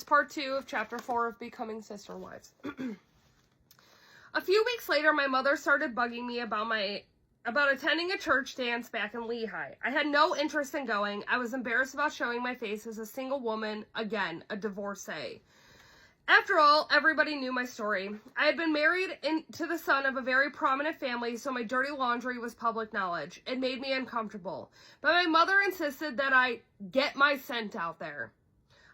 is part 2 of chapter 4 of Becoming Sister Wives. A few weeks later, my mother started bugging me about attending a church dance back in Lehigh. I had no interest in going. I was embarrassed about showing my face as a single woman, again, a divorcee. After all, everybody knew my story. I had been married to the son of a very prominent family, so my dirty laundry was public knowledge. It made me uncomfortable. But my mother insisted that I get my scent out there.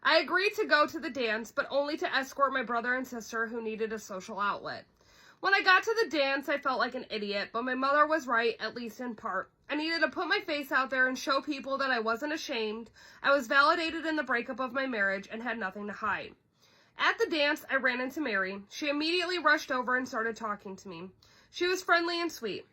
I agreed to go to the dance, but only to escort my brother and sister who needed a social outlet. When I got to the dance, I felt like an idiot, but my mother was right, at least in part. I needed to put my face out there and show people that I wasn't ashamed. I was validated in the breakup of my marriage and had nothing to hide. At the dance, I ran into Mary. She immediately rushed over and started talking to me. She was friendly and sweet.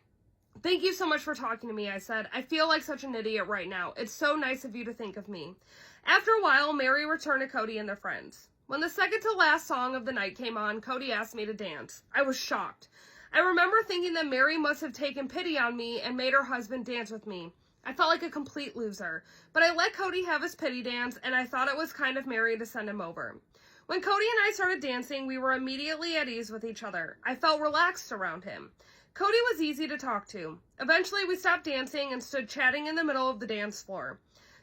"Thank you so much for talking to me," I said. "I feel like such an idiot right now. It's so nice of you to think of me." After a while, Mary returned to Cody and their friends. When the second to last song of the night came on, Cody asked me to dance. I was shocked. I remember thinking that Mary must have taken pity on me and made her husband dance with me. I felt like a complete loser. But I let Cody have his pity dance, and I thought it was kind of Mary to send him over. When Cody and I started dancing, we were immediately at ease with each other. I felt relaxed around him. Cody was easy to talk to. Eventually, we stopped dancing and stood chatting in the middle of the dance floor.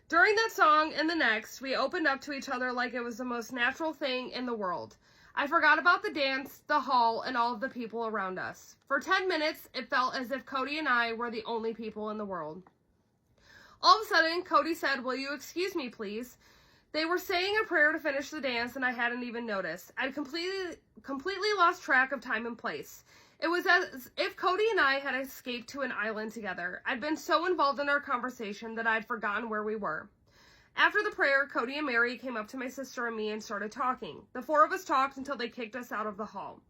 During that song and the next, we opened up to each other like it was the most natural thing in the world. I forgot about the dance, the hall, and all of the people around us. For 10 minutes, it felt as if Cody and I were the only people in the world. All of a sudden, Cody said, "Will you excuse me, please?" They were saying a prayer to finish the dance, and I hadn't even noticed. I'd completely lost track of time and place. It was as if Cody and I had escaped to an island together. I'd been so involved in our conversation that I'd forgotten where we were. After the prayer, Cody and Mary came up to my sister and me and started talking. The four of us talked until they kicked us out of the hall.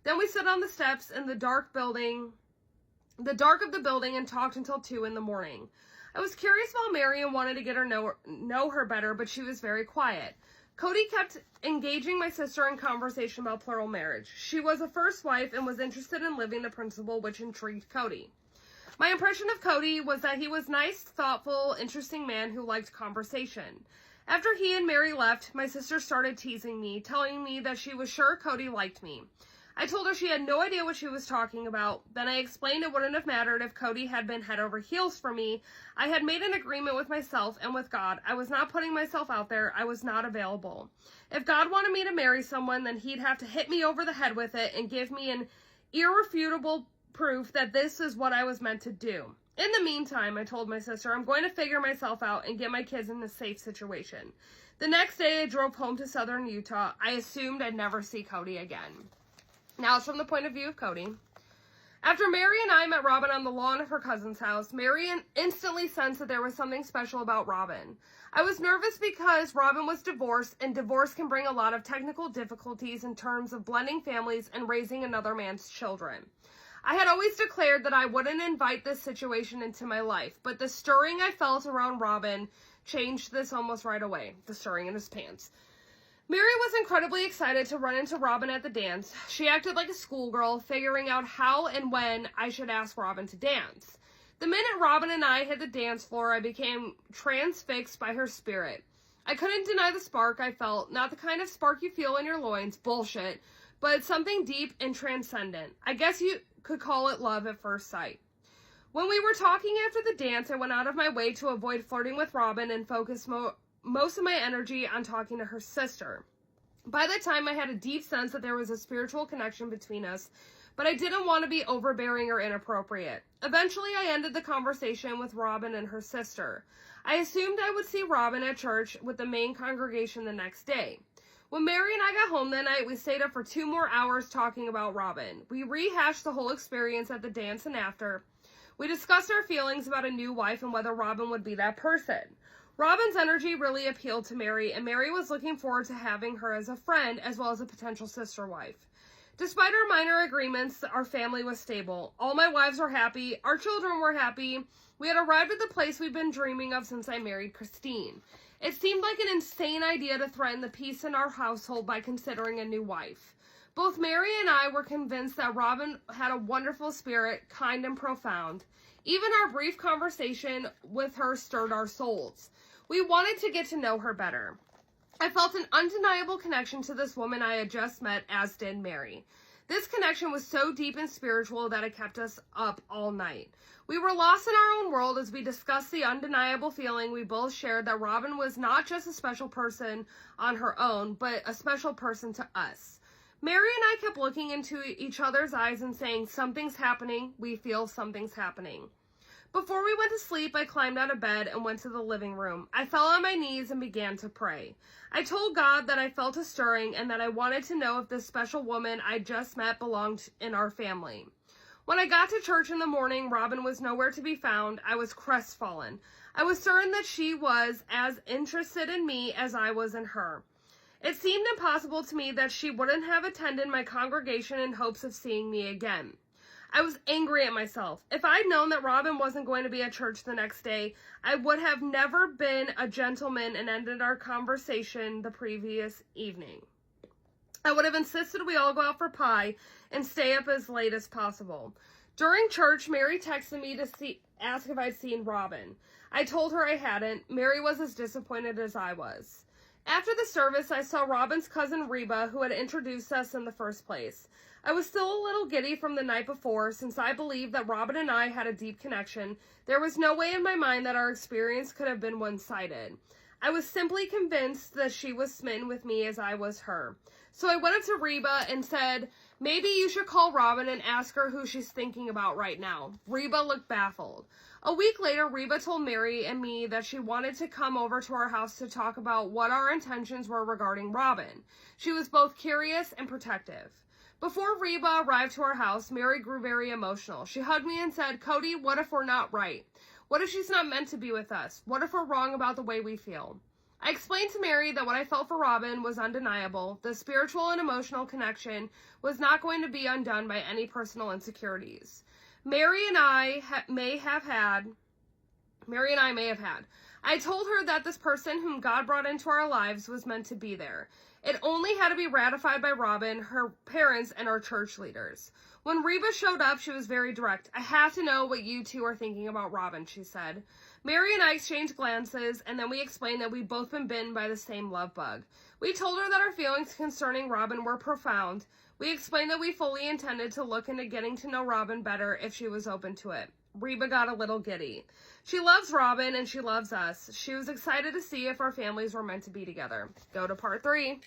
Then we stood on the steps in the dark of the building and talked until 2 in the morning. I was curious about Mary and wanted to get her know her better, but she was very quiet. Cody kept engaging my sister in conversation about plural marriage. She was a first wife and was interested in living the principle, which intrigued Cody. My impression of Cody was that he was a nice, thoughtful, interesting man who liked conversation. After he and Mary left, my sister started teasing me, telling me that she was sure Cody liked me. I told her she had no idea what she was talking about. Then I explained it wouldn't have mattered if Cody had been head over heels for me. I had made an agreement with myself and with God. I was not putting myself out there. I was not available. If God wanted me to marry someone, then he'd have to hit me over the head with it and give me an irrefutable proof that this is what I was meant to do. In the meantime, I told my sister, I'm going to figure myself out and get my kids in a safe situation. The next day, I drove home to southern Utah. I assumed I'd never see Cody again. Now it's from the point of view of Cody. After Mary and I met Robin on the lawn of her cousin's house, Mary instantly sensed that there was something special about Robin. I was nervous because Robin was divorced, and divorce can bring a lot of technical difficulties in terms of blending families and raising another man's children. I had always declared that I wouldn't invite this situation into my life, but the stirring I felt around Robin changed this almost right away. The stirring in his pants. Mary was incredibly excited to run into Robin at the dance. She acted like a schoolgirl, figuring out how and when I should ask Robin to dance. The minute Robin and I hit the dance floor, I became transfixed by her spirit. I couldn't deny the spark I felt, not the kind of spark you feel in your loins, bullshit, but something deep and transcendent. I guess you could call it love at first sight. When we were talking after the dance, I went out of my way to avoid flirting with Robin and focus most of my energy on talking to her sister. By that time, I had a deep sense that there was a spiritual connection between us, but I didn't want to be overbearing or inappropriate. Eventually, I ended the conversation with Robin and her sister. I assumed I would see Robin at church with the main congregation the next day. When Mary and I got home that night, we stayed up for 2 more hours talking about Robin. We rehashed the whole experience at the dance and after. We discussed our feelings about a new wife and whether Robin would be that person. Robin's energy really appealed to Mary, and Mary was looking forward to having her as a friend as well as a potential sister wife. Despite our minor agreements, our family was stable. All my wives were happy. Our children were happy. We had arrived at the place we've been dreaming of since I married Christine. It seemed like an insane idea to threaten the peace in our household by considering a new wife. Both Mary and I were convinced that Robin had a wonderful spirit, kind and profound. Even our brief conversation with her stirred our souls. We wanted to get to know her better. I felt an undeniable connection to this woman I had just met, as did Mary. This connection was so deep and spiritual that it kept us up all night. We were lost in our own world as we discussed the undeniable feeling we both shared that Robin was not just a special person on her own, but a special person to us. Mary and I kept looking into each other's eyes and saying, something's happening, we feel something's happening. Before we went to sleep, I climbed out of bed and went to the living room. I fell on my knees and began to pray. I told God that I felt a stirring and that I wanted to know if this special woman I just met belonged in our family. When I got to church in the morning, Robin was nowhere to be found. I was crestfallen. I was certain that she was as interested in me as I was in her. It seemed impossible to me that she wouldn't have attended my congregation in hopes of seeing me again. I was angry at myself. If I'd known that Robin wasn't going to be at church the next day, I would have never been a gentleman and ended our conversation the previous evening. I would have insisted we all go out for pie and stay up as late as possible. During church, Mary texted me to ask if I'd seen Robin. I told her I hadn't. Mary was as disappointed as I was. After the service, I saw Robin's cousin Reba, who had introduced us in the first place. I was still a little giddy from the night before, since I believed that Robin and I had a deep connection. There was no way in my mind that our experience could have been one-sided. I was simply convinced that she was smitten with me as I was her. So I went up to Reba and said, maybe you should call Robin and ask her who she's thinking about right now. Reba looked baffled. A week later, Reba told Mary and me that she wanted to come over to our house to talk about what our intentions were regarding Robin. She was both curious and protective. Before Reba arrived to our house, Mary grew very emotional. She hugged me and said, Cody, what if we're not right? What if she's not meant to be with us? What if we're wrong about the way we feel? I explained to Mary that what I felt for Robin was undeniable. The spiritual and emotional connection was not going to be undone by any personal insecurities. Mary and I may have had. I told her that this person whom God brought into our lives was meant to be there. It only had to be ratified by Robin, her parents, and our church leaders. When Reba showed up, she was very direct. I have to know what you two are thinking about Robin, she said. Mary and I exchanged glances, and then we explained that we'd both been bitten by the same love bug. We told her that our feelings concerning Robin were profound. We explained that we fully intended to look into getting to know Robin better if she was open to it. Reba got a little giddy. She loves Robin, and she loves us. She was excited to see if our families were meant to be together. Go to part 3.